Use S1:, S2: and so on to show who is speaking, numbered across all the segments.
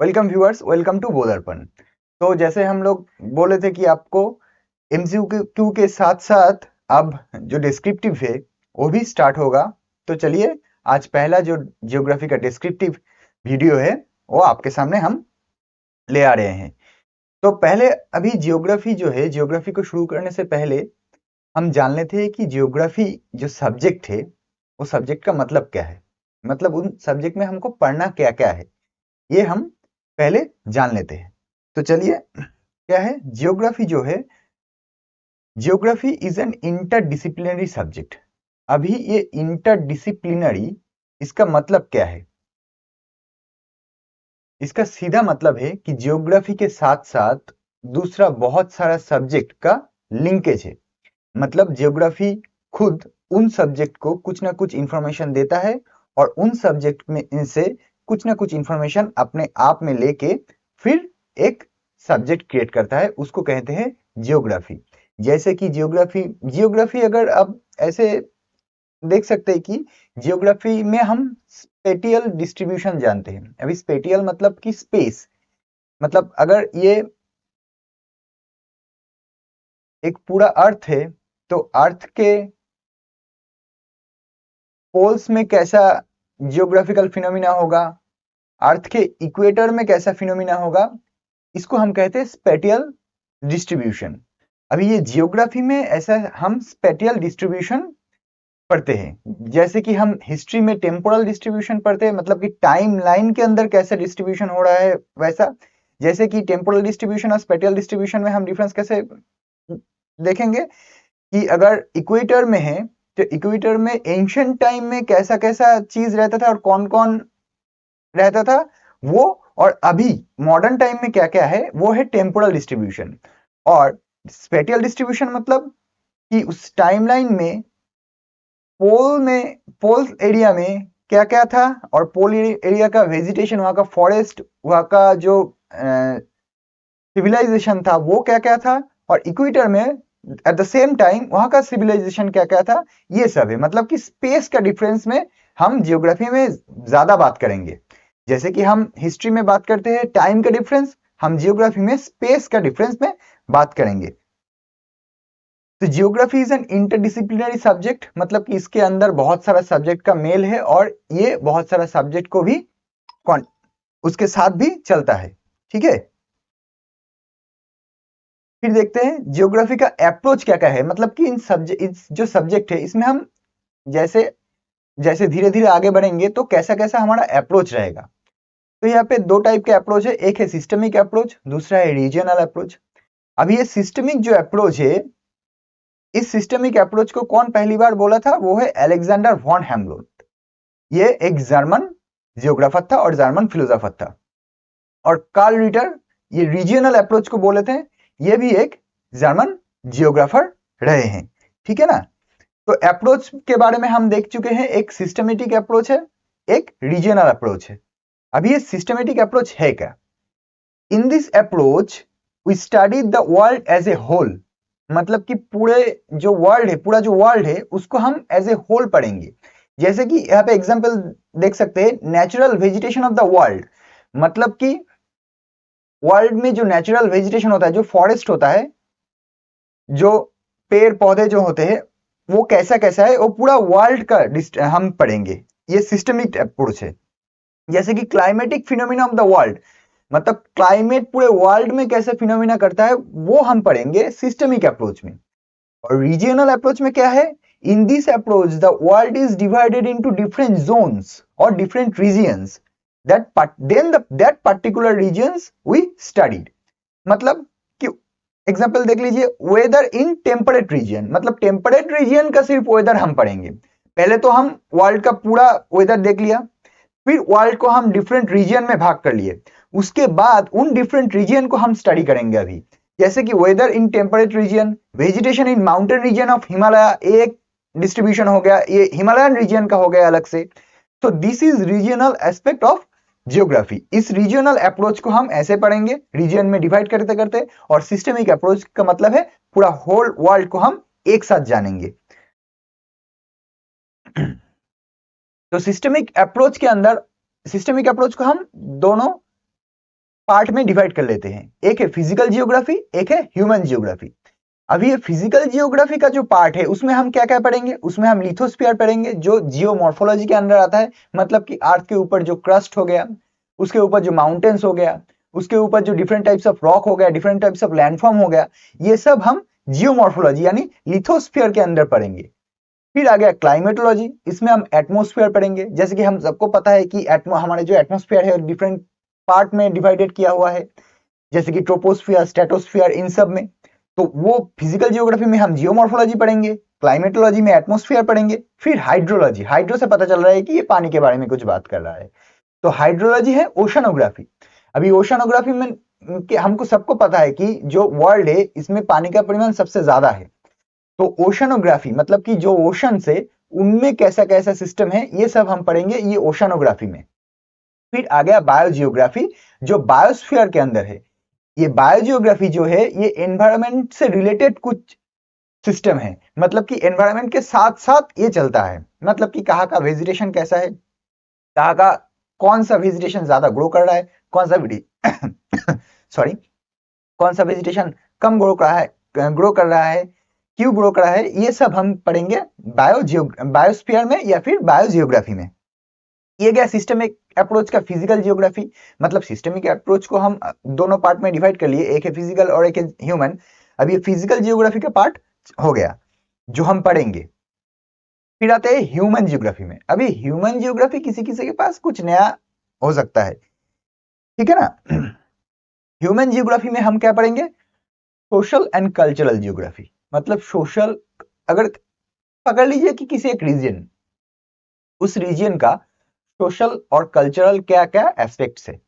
S1: Welcome viewers, welcome to बोधरपन। तो जैसे हम लोग बोले थे कि आपको एमसीक्यू के साथ साथ अब जो डिस्क्रिप्टिव है वो भी स्टार्ट होगा। तो चलिए आज पहला जो जियोग्राफी का डिस्क्रिप्टिव वीडियो है वो आपके सामने हम ले आ रहे हैं। तो पहले अभी जियोग्राफी जो है, जियोग्राफी को शुरू करने से पहले हम जान लेते हैं कि जियोग्राफी जो सब्जेक्ट है वो सब्जेक्ट का मतलब क्या है, मतलब उन सब्जेक्ट में हमको पढ़ना क्या क्या है, ये हम पहले जान लेते हैं। तो चलिए, क्या है जियोग्राफी जो है, geography is an interdisciplinary subject. अभी ये इंटरडिसिप्लिनरी, इसका मतलब क्या है? इसका सीधा मतलब है कि जियोग्राफी के साथ साथ दूसरा बहुत सारा सब्जेक्ट का लिंकेज है। मतलब जियोग्राफी खुद उन सब्जेक्ट को कुछ ना कुछ इंफॉर्मेशन देता है और उन सब्जेक्ट में इनसे कुछ ना कुछ इंफॉर्मेशन अपने आप में लेके फिर एक सब्जेक्ट क्रिएट करता है, उसको कहते हैं जियोग्राफी। जैसे कि जियोग्राफी जियोग्राफी अगर आप ऐसे देख सकते हैं कि जियोग्राफी में हम स्पेटियल डिस्ट्रीब्यूशन जानते हैं। अभी स्पेटियल मतलब कि स्पेस, मतलब अगर ये एक पूरा अर्थ है तो अर्थ के पोल्स में कैसा जियोग्राफिकल फिनोमिना होगा, अर्थ के इक्वेटर में कैसा फिनोमिना होगा, इसको हम कहते हैं स्पेटियल डिस्ट्रीब्यूशन। अभी ये जियोग्राफी में ऐसा हम स्पेटियल डिस्ट्रीब्यूशन पढ़ते हैं, जैसे कि हम हिस्ट्री में टेम्पोरल डिस्ट्रीब्यूशन पढ़ते हैं, मतलब कि टाइम लाइन के अंदर कैसे डिस्ट्रीब्यूशन हो रहा है वैसा। जैसे कि टेम्पोरल डिस्ट्रीब्यूशन और स्पेटियल डिस्ट्रीब्यूशन में हम डिफरेंस कैसे देखेंगे कि अगर इक्वेटर में है तो इक्वेटर में एंशिएंट टाइम में कैसा कैसा चीज रहता था और कौन कौन रहता था वो, और अभी मॉडर्न टाइम में क्या क्या है वो है टेम्पोरल डिस्ट्रीब्यूशन। और स्पेटियल डिस्ट्रीब्यूशन मतलब कि उस टाइमलाइन में पोल एरिया में क्या क्या था, और पोल एरिया का वेजिटेशन, वहां का फॉरेस्ट, वहां का जो सिविलाइजेशन था वो क्या क्या था, और इक्वेटर में एट द सेम टाइम वहां का सिविलाइजेशन क्या क्या था। ये सब है, मतलब कि स्पेस का डिफरेंस में हम जियोग्राफी में ज्यादा बात करेंगे। जैसे कि हम हिस्ट्री में बात करते हैं टाइम का डिफरेंस, हम जियोग्राफी में स्पेस का डिफरेंस में बात करेंगे। तो geography is an interdisciplinary subject, मतलब कि इसके अंदर बहुत सारा सब्जेक्ट का मेल है और ये बहुत सारा सब्जेक्ट को भी उसके साथ भी चलता है। ठीक है, फिर देखते हैं जियोग्राफी का अप्रोच क्या क्या है, मतलब कि इन सब्जेक्ट, जो सब्जेक्ट है इसमें हम जैसे जैसे धीरे धीरे आगे बढ़ेंगे तो कैसा कैसा हमारा अप्रोच रहेगा। तो यहाँ पे दो टाइप के अप्रोच है, एक है सिस्टमिक अप्रोच, दूसरा है रीजनल अप्रोच। अभी ये सिस्टमिक जो अप्रोच है, इस सिस्टमिक अप्रोच को कौन पहली बार बोला था? वो है अलेक्जेंडर वॉन हेमलोट। ये एक जर्मन जियोग्राफर था और जर्मन फिलोसोफर था। और कार्ल रिटर ये रीजनल अप्रोच को बोले थे, ये भी एक जर्मन जियोग्राफर रहे हैं। ठीक है ना। तो अप्रोच के बारे में हम देख चुके हैं, एक सिस्टमेटिक अप्रोच है, एक रीजनल अप्रोच है। अभी ये सिस्टमेटिक अप्रोच है क्या? In this approach we study the world as a whole, मतलब कि पूरे जो वर्ल्ड है, पूरा जो वर्ल्ड है उसको हम एज ए होल पढ़ेंगे। जैसे कि यहाँ पे एग्जांपल देख सकते हैं, natural vegetation of the world, मतलब कि वर्ल्ड में जो नेचुरल वेजिटेशन होता है, जो फॉरेस्ट होता है, जो पेड़ पौधे जो होते हैं, वो कैसा कैसा है, वो पूरा वर्ल्ड का हम पढ़ेंगे। ये सिस्टमिक अप्रोच है। जैसे कि climatic phenomena of the world, मतलब क्लाइमेट पूरे वर्ल्ड में कैसे फिनोमिना करता है वो हम पढ़ेंगे सिस्टमिक अप्रोच में। और रीजनल अप्रोच में क्या है? In this approach the world is divided into different zones और different regions, that particular regions we studied. मतलब कि एग्जांपल देख लीजिए, वेदर इन टेम्परेट रीजन, मतलब टेम्परेट रीजन का सिर्फ वेदर हम पढ़ेंगे। पहले तो हम वर्ल्ड का पूरा वेदर देख लिया, फिर वर्ल्ड को हम डिफरेंट रीजन में भाग कर लिए, उसके बाद उन डिफरेंट रीजन को हम स्टडी करेंगे अभी। जैसे कि weather in temperate region, vegetation in mountain region of Himalaya, एक डिस्ट्रीब्यूशन हो गया, ये हिमालयन रीजन का हो गया अलग से। तो this is regional aspect of geography. इस रीजनल अप्रोच को हम ऐसे पढ़ेंगे, रीजन में डिवाइड करते करते, और सिस्टमिक अप्रोच का मतलब है पूरा होल वर्ल्ड को हम एक साथ जानेंगे। तो सिस्टमिक अप्रोच के अंदर, सिस्टमिक अप्रोच को हम दोनों पार्ट में डिवाइड कर लेते हैं। एक है फिजिकल जियोग्राफी, एक है ह्यूमन जियोग्राफी। अभी ये फिजिकल जियोग्राफी का जो पार्ट है उसमें हम क्या क्या पढ़ेंगे, उसमें हम लिथोस्फीयर पढ़ेंगे जो जियोमॉर्फोलॉजी के अंदर आता है, मतलब कि अर्थ के ऊपर जो क्रस्ट हो गया, उसके ऊपर जो माउंटेन्स हो गया, उसके ऊपर जो डिफरेंट टाइप्स ऑफ रॉक हो गया, डिफरेंट टाइप्स ऑफ लैंडफॉर्म हो गया, ये सब हम जियोमॉर्फोलॉजी यानी लिथोस्फीयर के अंदर पढ़ेंगे। फिर आ गया क्लाइमेटोलॉजी, इसमें हम एटमोस्फेयर पढ़ेंगे। जैसे कि हम सबको पता है कि हमारे जो एटमोस्फेयर है डिफरेंट पार्ट में डिवाइडेड किया हुआ है, जैसे कि ट्रोपोस्फियर, स्ट्रेटोस्फियर, इन सब में। तो वो फिजिकल जियोग्राफी में हम जियोमॉर्फोलॉजी पढ़ेंगे, क्लाइमेटोलॉजी में एटमोस्फेयर पढ़ेंगे। फिर हाइड्रोलॉजी, हाइड्रो से पता चल रहा है कि ये पानी के बारे में कुछ बात कर रहा है, तो हाइड्रोलॉजी है ओशनोग्राफी। अभी ओशनोग्राफी में हमको सबको पता है कि जो वर्ल्ड है इसमें पानी का परिमाण सबसे ज्यादा है, तो ओशनोग्राफी मतलब कि जो ओशन से उनमें कैसा कैसा सिस्टम है ये सब हम पढ़ेंगे ये ओशनोग्राफी में। फिर आ गया बायोजियोग्राफी जो बायोस्फीयर के अंदर है। ये बायोजियोग्राफी जो है ये एनवायरनमेंट से रिलेटेड कुछ सिस्टम है, मतलब कि एनवायरनमेंट के साथ साथ ये चलता है, मतलब कि कहाँ का वेजिटेशन कैसा है, कहाँ का कौन सा वेजिटेशन ज्यादा ग्रो कर रहा है, कौन सा सॉरी कौन सा वेजिटेशन कम ग्रो कर रहा है, क्यों ग्रो कर रहा है, ये सब हम पढ़ेंगे बायोस्फीयर में या फिर बायोजियोग्राफी में। ये गया सिस्टमिक अप्रोच का फिजिकल जियोग्राफी, मतलब सिस्टमिक अप्रोच को हम दोनों पार्ट में डिवाइड कर लिए, एक है फिजिकल और एक है ह्यूमन। अब ये फिजिकल जियोग्राफी का पार्ट हो गया जो हम पढ़ेंगे। फिर आते हैं ह्यूमन जियोग्राफी में। अभी ह्यूमन जियोग्राफी किसी किसी के पास कुछ नया हो सकता है, ठीक है ना। ह्यूमन जियोग्राफी में हम क्या पढ़ेंगे, सोशल एंड कल्चरल जियोग्राफी, मतलब सोशल, अगर पकड़ लीजिए कि किसी एक रीजन, उस रीजन का सोशल और कल्चरल क्या क्या एस्पेक्ट्स है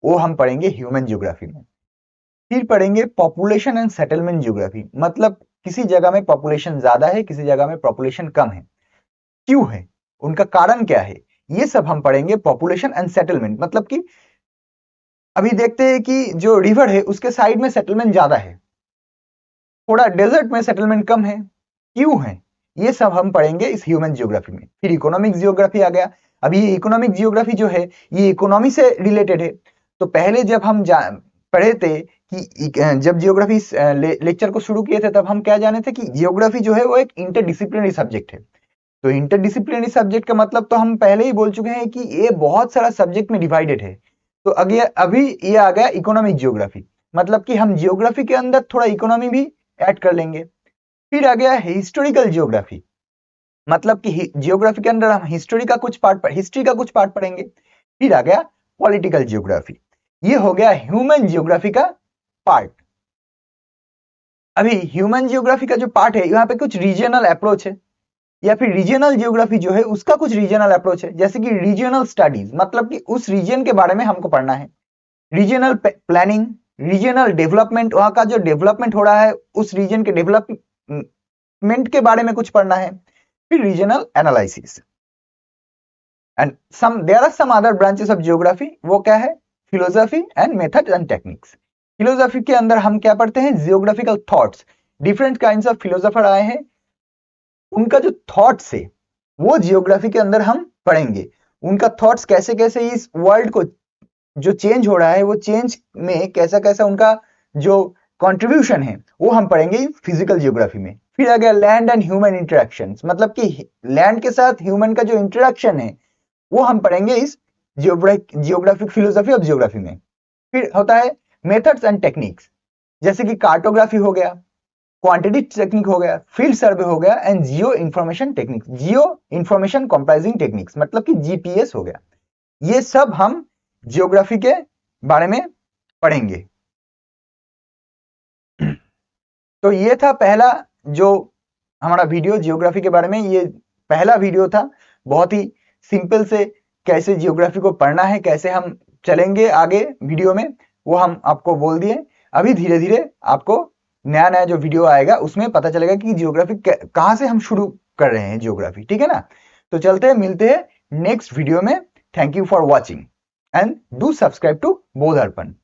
S1: वो हम पढ़ेंगे ह्यूमन जियोग्राफी में। फिर पढ़ेंगे पॉपुलेशन एंड सेटलमेंट जियोग्राफी, मतलब किसी जगह में पॉपुलेशन ज्यादा है, किसी जगह में पॉपुलेशन कम है, क्यों है, उनका कारण क्या है, ये सब हम पढ़ेंगे पॉपुलेशन एंड सेटलमेंट। मतलब कि अभी देखते हैं कि जो रिवर है उसके साइड में सेटलमेंट ज्यादा है, थोड़ा डेजर्ट में सेटलमेंट कम है, क्यों है, ये सब हम पढ़ेंगे इस ह्यूमन जियोग्राफी में। फिर इकोनॉमिक जियोग्राफी आ गया। अभी ये इकोनॉमिक जियोग्राफी जो है ये इकोनॉमी से रिलेटेड है। तो पहले जब हम पढ़े थे कि जब जियोग्राफी लेक्चर को शुरू किए थे तब हम क्या जाने थे कि जियोग्राफी जो है वो एक इंटरडिसिप्लिनरी सब्जेक्ट है। तो इंटरडिसिप्लिनरी सब्जेक्ट का मतलब तो हम पहले ही बोल चुके हैं कि ये बहुत सारा सब्जेक्ट में डिवाइडेड है। तो अभी ये आ गया इकोनॉमिक जियोग्राफी, मतलब कि हम जियोग्राफी के अंदर थोड़ा इकोनॉमी भी ऐड कर लेंगे। फिर आ गया हिस्टोरिकल जियोग्राफी, मतलब कि जियोग्राफी के अंदर हम हिस्ट्री का कुछ पार्ट पढ़ेंगे। फिर आ गया पॉलिटिकल जियोग्राफी, ये हो गया ह्यूमन जियोग्राफी का पार्ट। अभी ह्यूमन जियोग्राफी का जो पार्ट है यहाँ पे कुछ रीजनल अप्रोच है, या फिर रीजनल जियोग्राफी जो है उसका कुछ रीजनल अप्रोच है, जैसे कि रीजनल स्टडीज, मतलब कि उस रीजन के बारे में हमको पढ़ना है। रीजनल प्लानिंग, रीजनल डेवलपमेंट, वहां का जो डेवलपमेंट हो रहा है उस रीजन के डेवलपमेंट के बारे में कुछ पढ़ना है। फिर regional analysis and there are some other branches of geography, वो क्या है, philosophy and method and techniques. Philosophy के अंदर हम क्या पढ़ते हैं, geographical thoughts, different kinds of philosopher आए हैं, उनका जो थॉट्स है वो जियोग्राफी के अंदर हम पढ़ेंगे। उनका थॉट्स कैसे कैसे इस वर्ल्ड को जो चेंज हो रहा है वो चेंज में कैसा कैसा उनका जो कंट्रीब्यूशन है वो हम पढ़ेंगे फिजिकल जियोग्राफी में। फिर आ गया लैंड एंड ह्यूमन इंटरेक्शंस, मतलब कि लैंड के साथ ह्यूमन का जो इंटरेक्शन है वो हम पढ़ेंगे इस जियोग्राफिक फिलोसफी ऑफ जियोग्राफी में। फिर होता है मेथड्स एंड टेक्निक्स, जैसे कि कार्टोग्राफी हो गया, क्वांटिटेटिव टेक्निक हो गया, फील्ड सर्वे हो गया and Jio information techniques, Jio information comprising techniques, मतलब कि जीपीएस हो गया। ये सब हम जियोग्राफी के बारे में पढ़ेंगे। तो ये था पहला जो हमारा वीडियो जियोग्राफी के बारे में, ये पहला वीडियो था, बहुत ही सिंपल से कैसे जियोग्राफी को पढ़ना है, कैसे हम चलेंगे आगे वीडियो में वो हम आपको बोल दिए। अभी धीरे धीरे आपको नया नया जो वीडियो आएगा उसमें पता चलेगा कि जियोग्राफी कहाँ से हम शुरू कर रहे हैं जियोग्राफी, ठीक है ना। तो चलते हैं, मिलते हैं नेक्स्ट वीडियो में। Thank you for watching and do subscribe to Bodh Arpan.